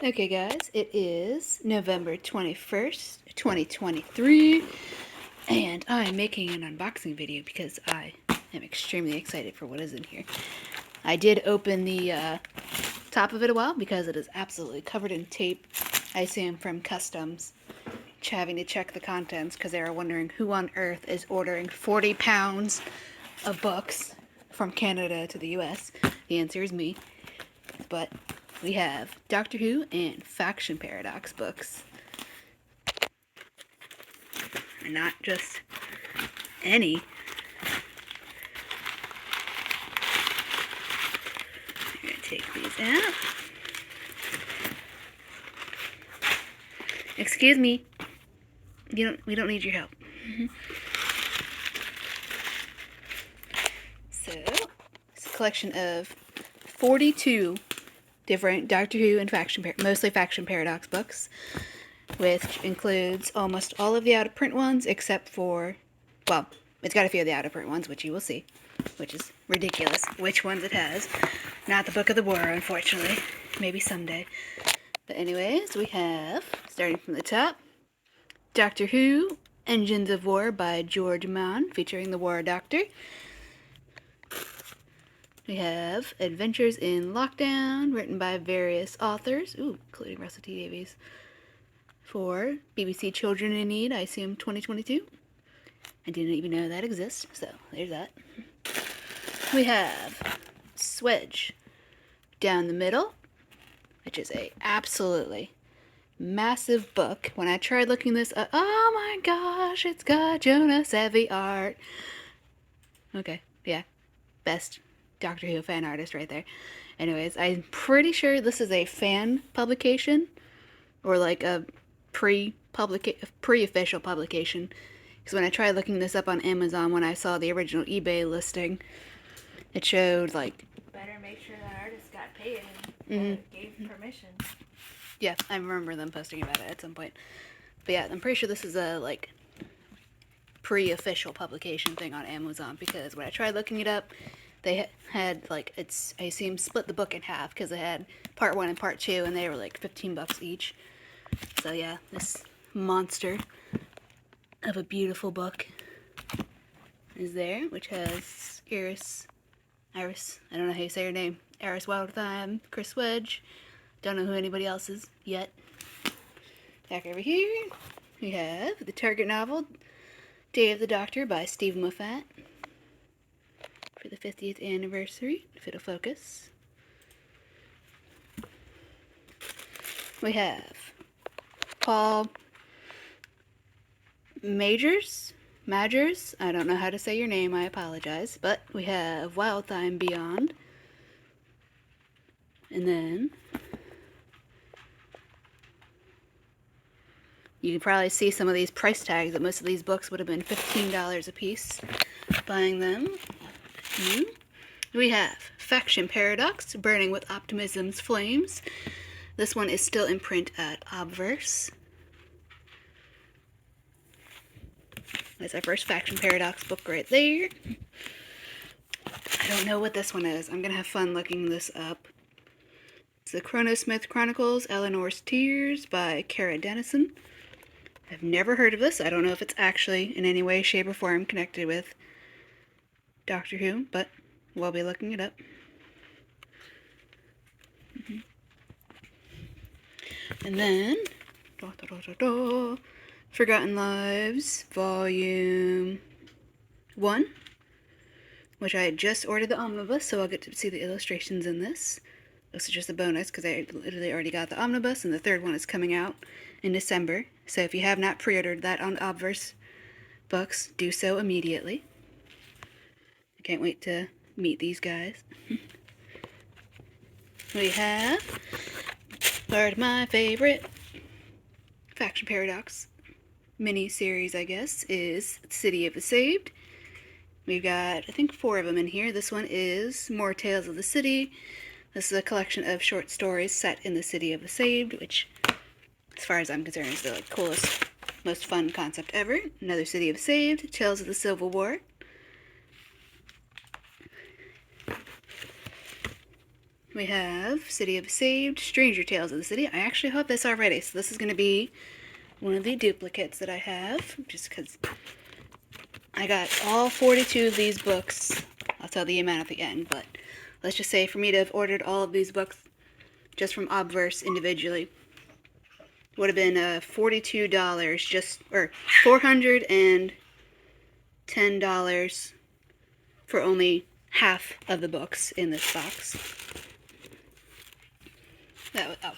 Okay guys, it is November 21st, 2023, and I'm making an unboxing video because I am extremely excited for what is in here. I did open the top of it a while because it is absolutely covered in tape. I assume from customs, having to check the contents because they were wondering who on earth is ordering 40 pounds of books from Canada to the US. The answer is me, but we have Doctor Who and Faction Paradox books. And not just any. I'm going to take these out. Excuse me. We don't need your help. So, it's a collection of 42 different Doctor Who and mostly Faction Paradox books, which includes almost all of the out-of-print ones, except for, well, it's got a few of the out-of-print ones, which you will see, which is ridiculous, which ones it has. Not the Book of the War, unfortunately. Maybe someday. But anyways, we have, starting from the top, Doctor Who, Engines of War by George Mann, featuring the War Doctor. We have Adventures in Lockdown, written by various authors, including Russell T Davies, for BBC Children in Need, I assume 2022. I didn't even know that exists, so there's that. We have Swedge, Down the Middle, which is a absolutely massive book. When I tried looking this up, oh my gosh, it's got Jonas Evie art. Okay, yeah, best Doctor Who fan artist right there. Anyways, I'm pretty sure this is a fan publication, or like a pre-official publication. Because when I tried looking this up on Amazon, when I saw the original eBay listing, it showed like. Better make sure that artist got paid and gave permission. Yeah, I remember them posting about it at some point. But yeah, I'm pretty sure this is a like pre-official publication thing on Amazon, because when I tried looking it up, they had like, I assume split the book in half because it had part 1 and part 2, and they were like $15 each. So yeah, this monster of a beautiful book is there, which has Iris, I don't know how you say her name, Iris Wildthyme, Chris Wedge, don't know who anybody else is yet. Back over here, we have the Target novel, Day of the Doctor by Steve Moffat, for the 50th anniversary, if it'll focus. We have Paul Magers, I don't know how to say your name, I apologize, but we have Wildthyme Beyond, and then you can probably see some of these price tags, that most of these books would have been $15 a piece buying them. We have Faction Paradox, Burning with Optimism's Flames. This one is still in print at Obverse. That's our first Faction Paradox book right there. I don't know what this one is. I'm going to have fun looking this up. It's the Chronosmith Chronicles, Eleanor's Tears by Kara Dennison. I've never heard of this. I don't know if it's actually in any way, shape, or form connected with Doctor Who, but we'll be looking it up. And then, Forgotten Lives, Volume 1, which I had just ordered the omnibus, so I'll get to see the illustrations in this. This is just a bonus because I literally already got the omnibus, and the third one is coming out in December. So if you have not pre-ordered that on Obverse Books, do so immediately. I can't wait to meet these guys. We have part of my favorite Faction Paradox mini-series, I guess, is City of the Saved. We've got, I think, 4 of them in here. This one is More Tales of the City. This is a collection of short stories set in the City of the Saved, which, as far as I'm concerned, is the like, coolest, most fun concept ever. Another City of the Saved, Tales of the Civil War. We have City of Saved, Stranger Tales of the City. I actually have this already, so this is going to be one of the duplicates that I have, just because I got all 42 of these books. I'll tell the amount at the end, but let's just say for me to have ordered all of these books just from Obverse individually would have been $42, or $410 for only half of the books in this box. Got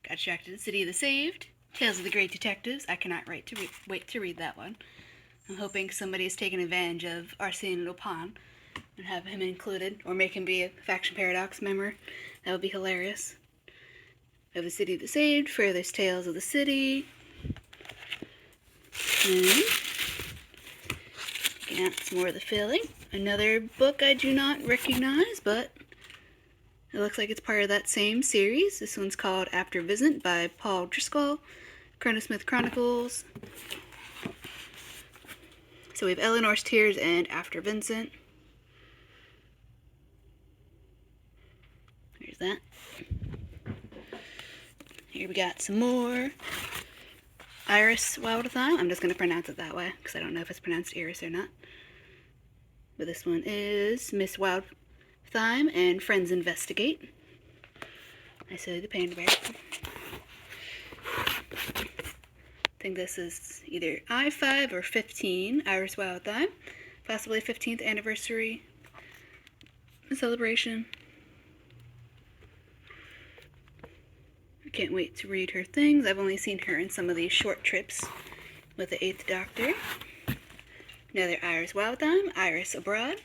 distracted. City of the Saved, Tales of the Great Detectives. I cannot wait to read that one. I'm hoping somebody has taken advantage of Arsène Lupin and have him included, or make him be a Faction Paradox member. That would be hilarious. We have the City of the Saved, Furthest Tales of the City. And yeah, some more of the filling. Another book I do not recognize, but it looks like it's part of that same series. This one's called After Vincent by Paul Driscoll, Chronosmith Chronicles. So we have Eleanor's Tears and After Vincent. There's that. Here we got some more. Iris Wildthyme. I'm just going to pronounce it that way because I don't know if it's pronounced Iris or not. But this one is Miss Wildthyme and Friends Investigate. I say the Panda Bear. I think this is either I-5 or 15, Iris Wildthyme. Possibly 15th anniversary celebration. I can't wait to read her things. I've only seen her in some of these short trips with the 8th Doctor. Another Iris Wildthyme, Iris Abroad.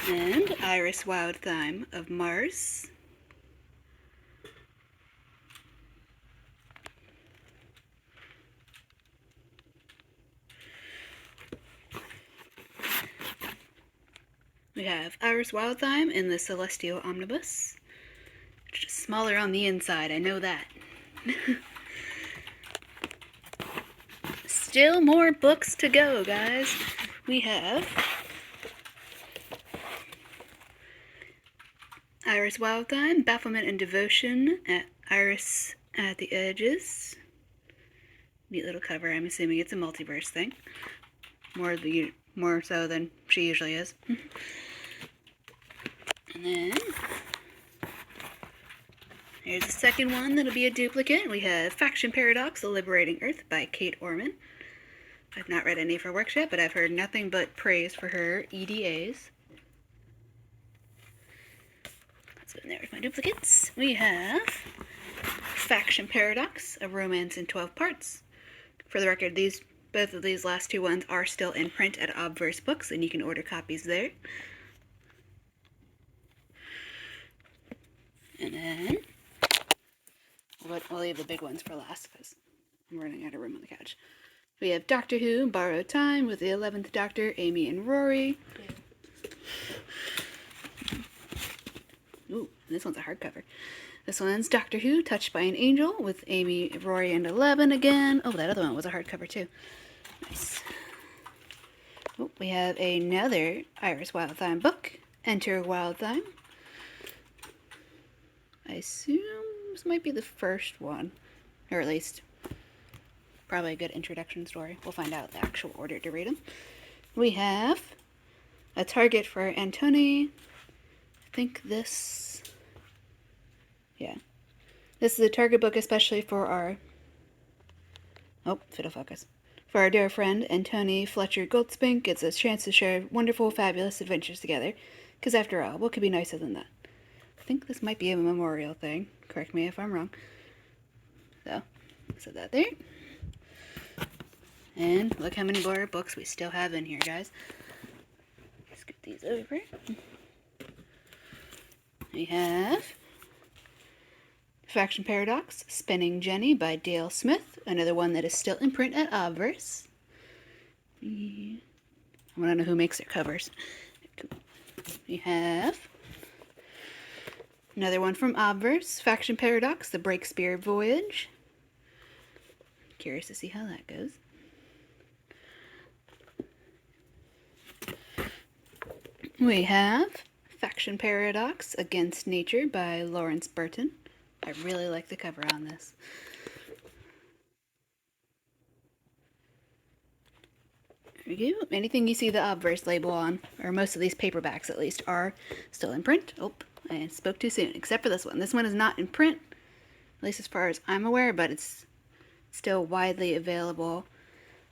And Iris Wildthyme of Mars. We have Iris Wildthyme in the Celestial Omnibus. It's just smaller on the inside, I know that. Still more books to go, guys. We have Iris Wildthyme, Bafflement and Devotion at Iris at the Edges. Neat little cover. I'm assuming it's a multiverse thing. More so than she usually is. And then here's the second one that'll be a duplicate. We have Faction Paradox, The Liberating Earth by Kate Orman. I've not read any of her works yet, but I've heard nothing but praise for her EDAs. Let's go in there with my duplicates. We have Faction Paradox, A Romance in 12 Parts. For the record, both of these last two ones are still in print at Obverse Books, and you can order copies there. And then we'll leave the big ones for last because I'm running out of room on the couch. We have Doctor Who, Borrowed Time with the 11th Doctor, Amy and Rory. Ooh, this one's a hardcover. This one's Doctor Who, Touched by an Angel with Amy, Rory, and 11 again. Oh, that other one was a hardcover too. Nice. Oh, we have another Iris Wildthyme book, Enter Wildthyme. I assume this might be the first one, or at least probably a good introduction story. We'll find out the actual order to read them. We have A Target for Antony. I think this, yeah. This is a Target book especially for our, fiddle focus. For our dear friend, Antony Fletcher Goldspink gets a chance to share wonderful, fabulous adventures together. Because after all, what could be nicer than that? I think this might be a memorial thing. Correct me if I'm wrong. So, set that there. And look how many more books we still have in here, guys. Let's get these over. We have Faction Paradox, Spinning Jenny by Dale Smith. Another one that is still in print at Obverse. I want to know who makes their covers. We have another one from Obverse, Faction Paradox, The Breakspear Voyage. Curious to see how that goes. We have Faction Paradox Against Nature by Lawrence Burton. I really like the cover on this. There you go. Anything you see the Obverse label on, or most of these paperbacks at least, are still in print. Oh, I spoke too soon, except for this one. This one is not in print, at least as far as I'm aware, but it's still widely available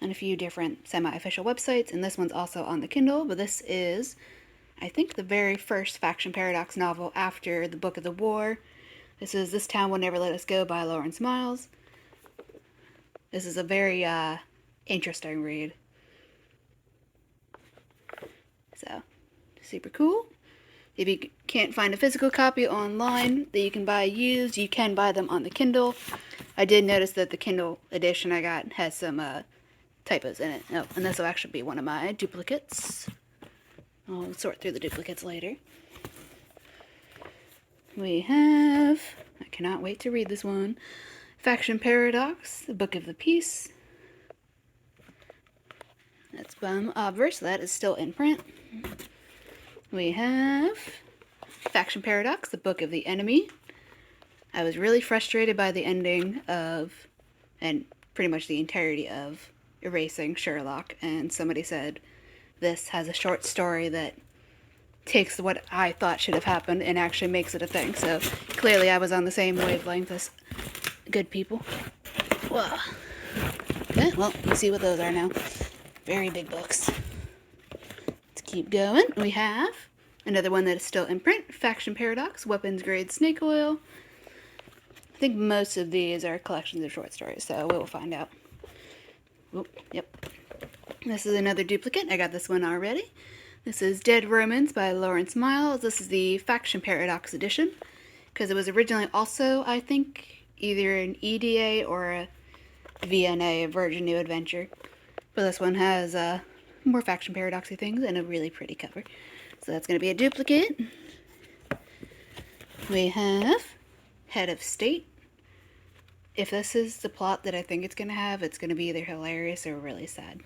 on a few different semi-official websites, and this one's also on the Kindle, but this is, I think, the very first Faction Paradox novel after the Book of the War. This is This Town Will Never Let Us Go by Lawrence Miles. This is a very interesting read. So, super cool. If you can't find a physical copy online that you can buy used, you can buy them on the Kindle. I did notice that the Kindle edition I got has some typos in it. Oh, and this will actually be one of my duplicates. I'll sort through the duplicates later. We have, I cannot wait to read this one, Faction Paradox, the Book of the Peace. That's from Obverse, that is still in print. We have Faction Paradox, the Book of the Enemy. I was really frustrated by the ending of, and pretty much the entirety of, Erasing Sherlock, and somebody said this has a short story that takes what I thought should have happened and actually makes it a thing. So clearly I was on the same wavelength as good people. Whoa. Okay, well, you see what those are now. Very big books. Let's keep going. We have another one that is still in print, Faction Paradox, Weapons Grade Snake Oil. I think most of these are collections of short stories, so we will find out. Oop, yep. This is another duplicate. I got this one already. This is Dead Romans by Lawrence Miles. This is the Faction Paradox edition, because it was originally also, I think, either an EDA or a VNA, a Virgin New Adventure. But this one has more Faction Paradoxy things and a really pretty cover. So that's going to be a duplicate. We have Head of State. If this is the plot that I think it's going to have, it's going to be either hilarious or really sad.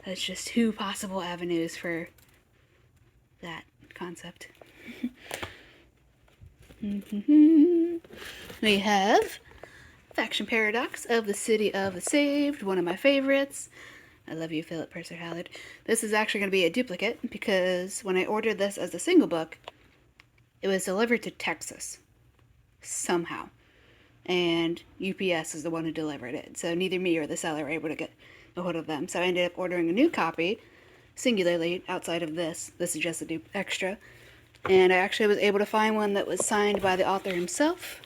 That's just two possible avenues for that concept. We have Faction Paradox of the City of the Saved, one of my favorites. I love you, Philip Purser Hallard. This is actually going to be a duplicate because when I ordered this as a single book, it was delivered to Texas. Somehow. And UPS is the one who delivered it. So neither me or the seller were able to get a hold of them. So I ended up ordering a new copy, singularly, outside of this. This is just a extra. And I actually was able to find one that was signed by the author himself.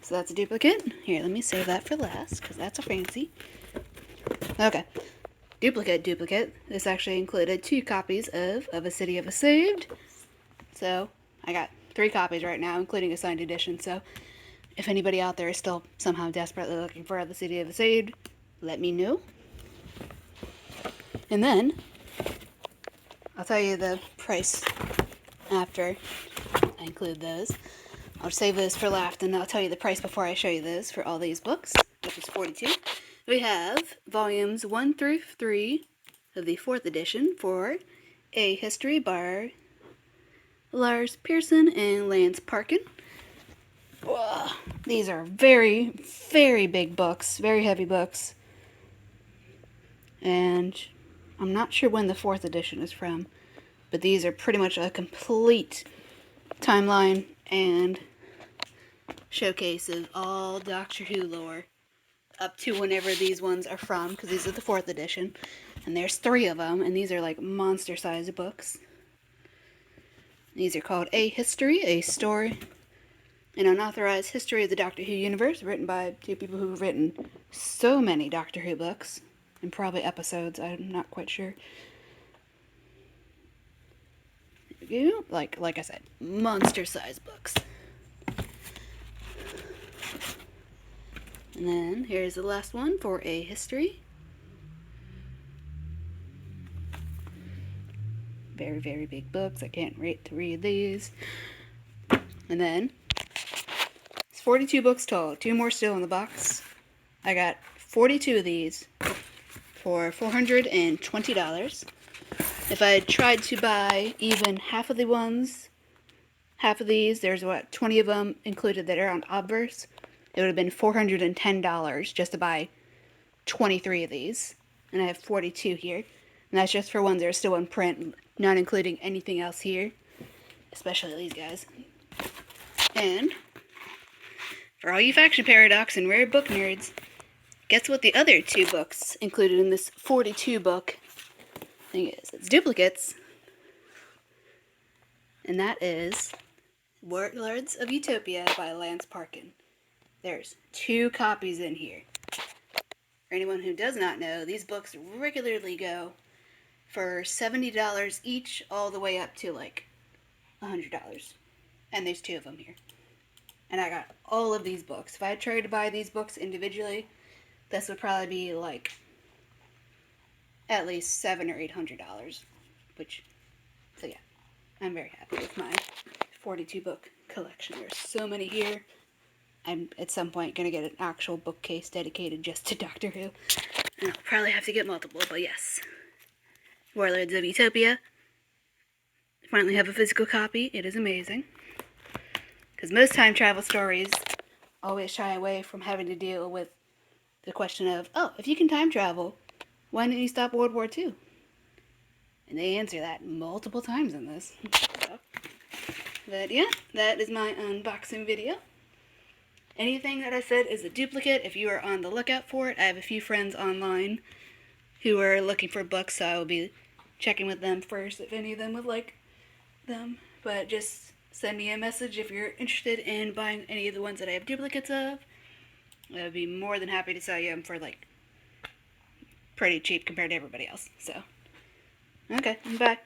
So that's a duplicate. Here, let me save that for last, because that's a fancy. Okay. Duplicate. This actually included 2 copies of A City of the Saved. So I got 3 copies right now, including a signed edition. So if anybody out there is still somehow desperately looking for The City of the Saved, let me know. And then I'll tell you the price after I include those. I'll save those for last, and I'll tell you the price before I show you those for all these books, which is 42. We have volumes 1 through 3 of the 4th edition for A History by Lars Pearson and Lance Parkin. Whoa, these are very, very big books, very heavy books. And I'm not sure when the 4th edition is from, but these are pretty much a complete timeline and showcase of all Doctor Who lore up to whenever these ones are from, because these are the 4th edition, and there's 3 of them, and these are like monster-sized books. These are called A History, A Story, an unauthorized history of the Doctor Who universe, written by 2 people who've written so many Doctor Who books, and probably episodes, I'm not quite sure. There we go. Like I said, monster-sized books. And then here's the last one for A History. Very, very big books. I can't wait to read these. And then it's 42 books total. 2 more still in the box. I got 42 of these for $420. If I had tried to buy even half of these, there's what, 20 of them included that are on Obverse, it would have been $410 just to buy 23 of these. And I have 42 here. And that's just for ones that are still in print, not including anything else here. Especially these guys. And for all you Faction Paradox and Rare Book nerds, guess what the other 2 books included in this 42 book thing is? It's duplicates. And that is Warlords of Utopia by Lance Parkin. There's 2 copies in here. For anyone who does not know, these books regularly go for $70 each, all the way up to like $100. And there's 2 of them here. And I got all of these books. If I tried to buy these books individually, this would probably be like at least $700 or $800. So yeah, I'm very happy with my 42 book collection. There's so many here. I'm at some point going to get an actual bookcase dedicated just to Doctor Who. And I'll probably have to get multiple, but yes. Warlords of Utopia. Finally have a physical copy. It is amazing. Because most time travel stories always shy away from having to deal with the question of, oh, if you can time travel, why didn't you stop World War II? And they answer that multiple times in this. So, but yeah, that is my unboxing video. Anything that I said is a duplicate if you are on the lookout for it. I have a few friends online who are looking for books, so I will be checking with them first if any of them would like them. But just send me a message if you're interested in buying any of the ones that I have duplicates of. I would be more than happy to sell you them for like pretty cheap compared to everybody else. So, okay, bye.